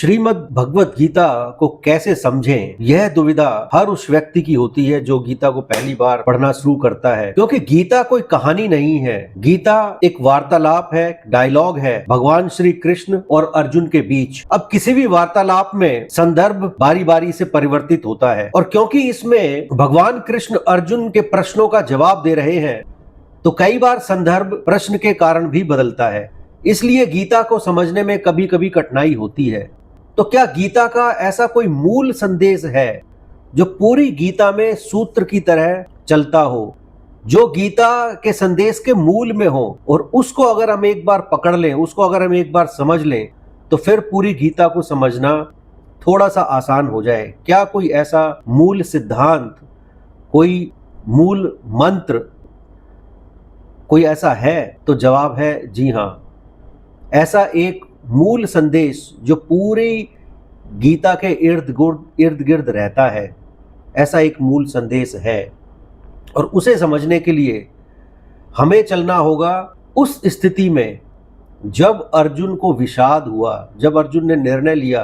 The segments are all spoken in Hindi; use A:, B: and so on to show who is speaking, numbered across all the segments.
A: श्रीमद् भगवत गीता को कैसे समझें, यह दुविधा हर उस व्यक्ति की होती है जो गीता को पहली बार पढ़ना शुरू करता है। क्योंकि गीता कोई कहानी नहीं है, गीता एक वार्तालाप है, डायलॉग है भगवान श्री कृष्ण और अर्जुन के बीच। अब किसी भी वार्तालाप में संदर्भ बारी बारी से परिवर्तित होता है, और क्योंकि इसमें भगवान कृष्ण अर्जुन के प्रश्नों का जवाब दे रहे हैं, तो कई बार संदर्भ प्रश्न के कारण भी बदलता है। इसलिए गीता को समझने में कभी कभी कठिनाई होती है। तो क्या गीता का ऐसा कोई मूल संदेश है जो पूरी गीता में सूत्र की तरह चलता हो, जो गीता के संदेश के मूल में हो, और उसको अगर हम एक बार पकड़ लें, उसको अगर हम एक बार समझ लें, तो फिर पूरी गीता को समझना थोड़ा सा आसान हो जाए। क्या कोई ऐसा मूल सिद्धांत, कोई मूल मंत्र, कोई ऐसा है? तो जवाब है जी हाँ। ऐसा एक मूल संदेश जो पूरी गीता के इर्द गिर्द रहता है, ऐसा एक मूल संदेश है, और उसे समझने के लिए हमें चलना होगा उस स्थिति में जब अर्जुन को विषाद हुआ, जब अर्जुन ने निर्णय लिया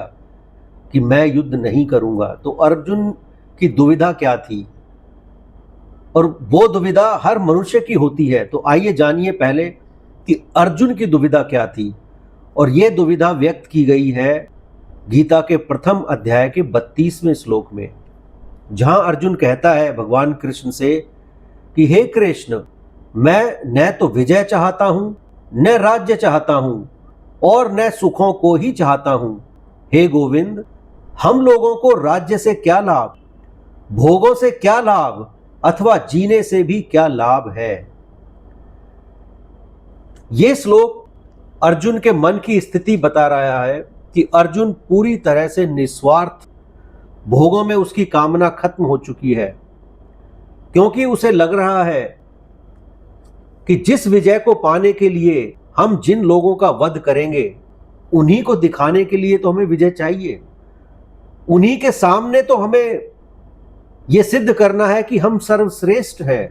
A: कि मैं युद्ध नहीं करूंगा। तो अर्जुन की दुविधा क्या थी, और वो दुविधा हर मनुष्य की होती है। तो आइए जानिए पहले कि अर्जुन की दुविधा क्या थी, और ये दुविधा व्यक्त की गई है गीता के प्रथम अध्याय के 32वें श्लोक में, जहां अर्जुन कहता है भगवान कृष्ण से कि हे कृष्ण, मैं न तो विजय चाहता हूं, न राज्य चाहता हूं, और न सुखों को ही चाहता हूं। हे गोविंद, हम लोगों को राज्य से क्या लाभ, भोगों से क्या लाभ, अथवा जीने से भी क्या लाभ है। यह श्लोक अर्जुन के मन की स्थिति बता रहा है कि अर्जुन पूरी तरह से निस्वार्थ, भोगों में उसकी कामना खत्म हो चुकी है, क्योंकि उसे लग रहा है कि जिस विजय को पाने के लिए हम जिन लोगों का वध करेंगे, उन्हीं को दिखाने के लिए तो हमें विजय चाहिए। उन्हीं के सामने तो हमें यह सिद्ध करना है कि हम सर्वश्रेष्ठ हैं।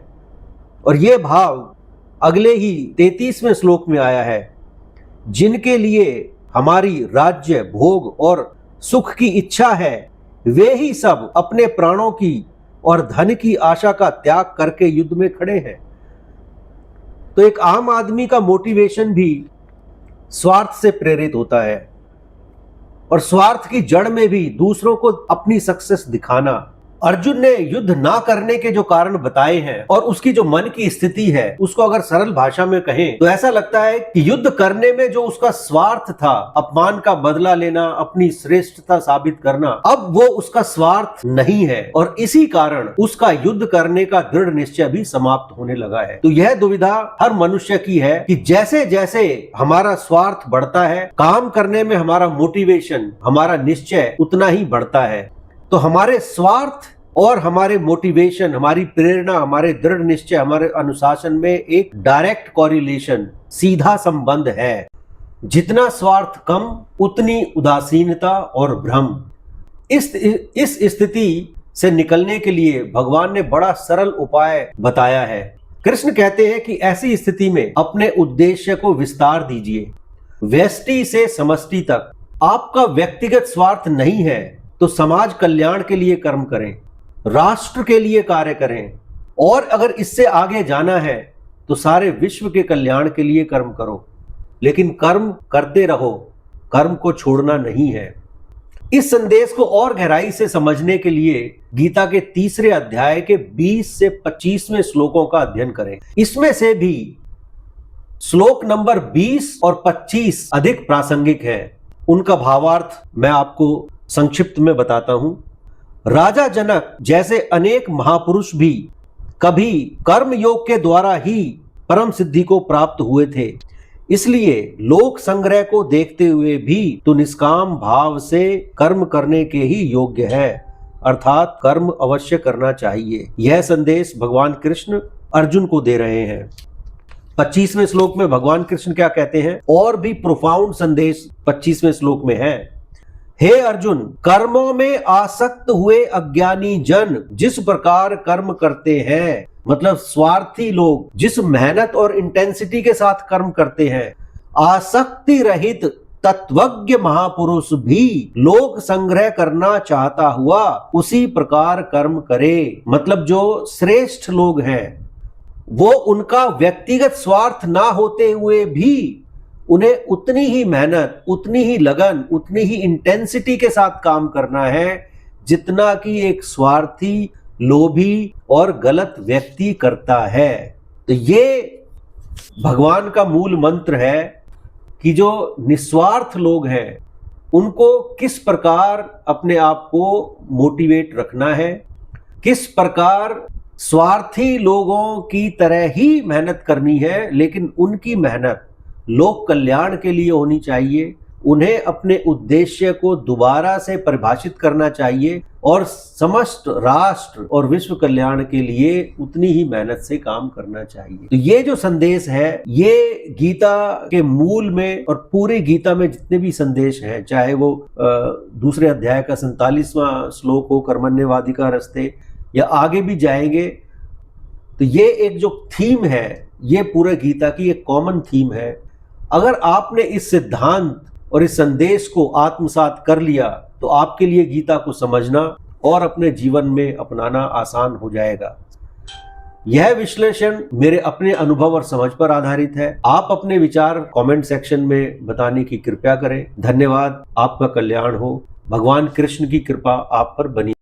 A: और यह भाव अगले ही 33वें श्लोक में आया है, जिनके लिए हमारी राज्य, भोग और सुख की इच्छा है, वे ही सब अपने प्राणों की और धन की आशा का त्याग करके युद्ध में खड़े हैं। तो एक आम आदमी का मोटिवेशन भी स्वार्थ से प्रेरित होता है, और स्वार्थ की जड़ में भी दूसरों को अपनी सक्सेस दिखाना। अर्जुन ने युद्ध ना करने के जो कारण बताए हैं, और उसकी जो मन की स्थिति है, उसको अगर सरल भाषा में कहें तो ऐसा लगता है कि युद्ध करने में जो उसका स्वार्थ था, अपमान का बदला लेना, अपनी श्रेष्ठता साबित करना, अब वो उसका स्वार्थ नहीं है, और इसी कारण उसका युद्ध करने का दृढ़ निश्चय भी समाप्त होने लगा है। तो यह दुविधा हर मनुष्य की है कि जैसे जैसे हमारा स्वार्थ बढ़ता है, काम करने में हमारा मोटिवेशन, हमारा निश्चय उतना ही बढ़ता है। तो हमारे स्वार्थ और हमारे मोटिवेशन, हमारी प्रेरणा, हमारे दृढ़ निश्चय, हमारे अनुशासन में एक डायरेक्ट कोरिलेशन, सीधा संबंध है। जितना स्वार्थ कम, उतनी उदासीनता और भ्रम। इस स्थिति से निकलने के लिए भगवान ने बड़ा सरल उपाय बताया है। कृष्ण कहते हैं कि ऐसी स्थिति में अपने उद्देश्य को विस्तार दीजिए, व्यष्टि से समष्टि तक। आपका व्यक्तिगत स्वार्थ नहीं है तो समाज कल्याण के लिए कर्म करें, राष्ट्र के लिए कार्य करें, और अगर इससे आगे जाना है तो सारे विश्व के कल्याण के लिए कर्म करो। लेकिन कर्म करते रहो, कर्म को छोड़ना नहीं है। इस संदेश को और गहराई से समझने के लिए गीता के 3रे अध्याय के 20 से 25वें श्लोकों का अध्ययन करें। इसमें से भी श्लोक नंबर 20 और 25 अधिक प्रासंगिक है। उनका भावार्थ मैं आपको संक्षिप्त में बताता हूं। राजा जनक जैसे अनेक महापुरुष भी कभी कर्म योग के द्वारा ही परम सिद्धि को प्राप्त हुए थे। इसलिए लोक संग्रह को देखते हुए भी तो निष्काम भाव से कर्म करने के ही योग्य है, अर्थात कर्म अवश्य करना चाहिए। यह संदेश भगवान कृष्ण अर्जुन को दे रहे हैं। 25वें श्लोक में भगवान कृष्ण क्या कहते हैं, और भी प्रोफाउंड संदेश 25वें श्लोक में है। हे अर्जुन, कर्मों में आसक्त हुए अज्ञानी जन जिस प्रकार कर्म करते हैं, मतलब स्वार्थी लोग जिस मेहनत और इंटेंसिटी के साथ कर्म करते हैं, आसक्ति रहित तत्वज्ञ महापुरुष भी लोक संग्रह करना चाहता हुआ उसी प्रकार कर्म करे। मतलब जो श्रेष्ठ लोग हैं वो उनका व्यक्तिगत स्वार्थ ना होते हुए भी उन्हें उतनी ही मेहनत, उतनी ही लगन, उतनी ही इंटेंसिटी के साथ काम करना है जितना कि एक स्वार्थी, लोभी और गलत व्यक्ति करता है। तो ये भगवान का मूल मंत्र है कि जो निस्वार्थ लोग हैं उनको किस प्रकार अपने आप को मोटिवेट रखना है, किस प्रकार स्वार्थी लोगों की तरह ही मेहनत करनी है, लेकिन उनकी मेहनत लोक कल्याण के लिए होनी चाहिए। उन्हें अपने उद्देश्य को दोबारा से परिभाषित करना चाहिए और समस्त राष्ट्र और विश्व कल्याण के लिए उतनी ही मेहनत से काम करना चाहिए। तो ये जो संदेश है ये गीता के मूल में और पूरे गीता में जितने भी संदेश हैं, चाहे वो दूसरे अध्याय का 47वां श्लोक हो कर्मण्येवाधिकारस्ते या आगे भी जाएंगे, तो ये एक जो थीम है ये पूरे गीता की एक कॉमन थीम है। अगर आपने इस सिद्धांत और इस संदेश को आत्मसात कर लिया तो आपके लिए गीता को समझना और अपने जीवन में अपनाना आसान हो जाएगा। यह विश्लेषण मेरे अपने अनुभव और समझ पर आधारित है। आप अपने विचार कमेंट सेक्शन में बताने की कृपया करें। धन्यवाद। आपका कल्याण हो। भगवान कृष्ण की कृपा आप पर बनी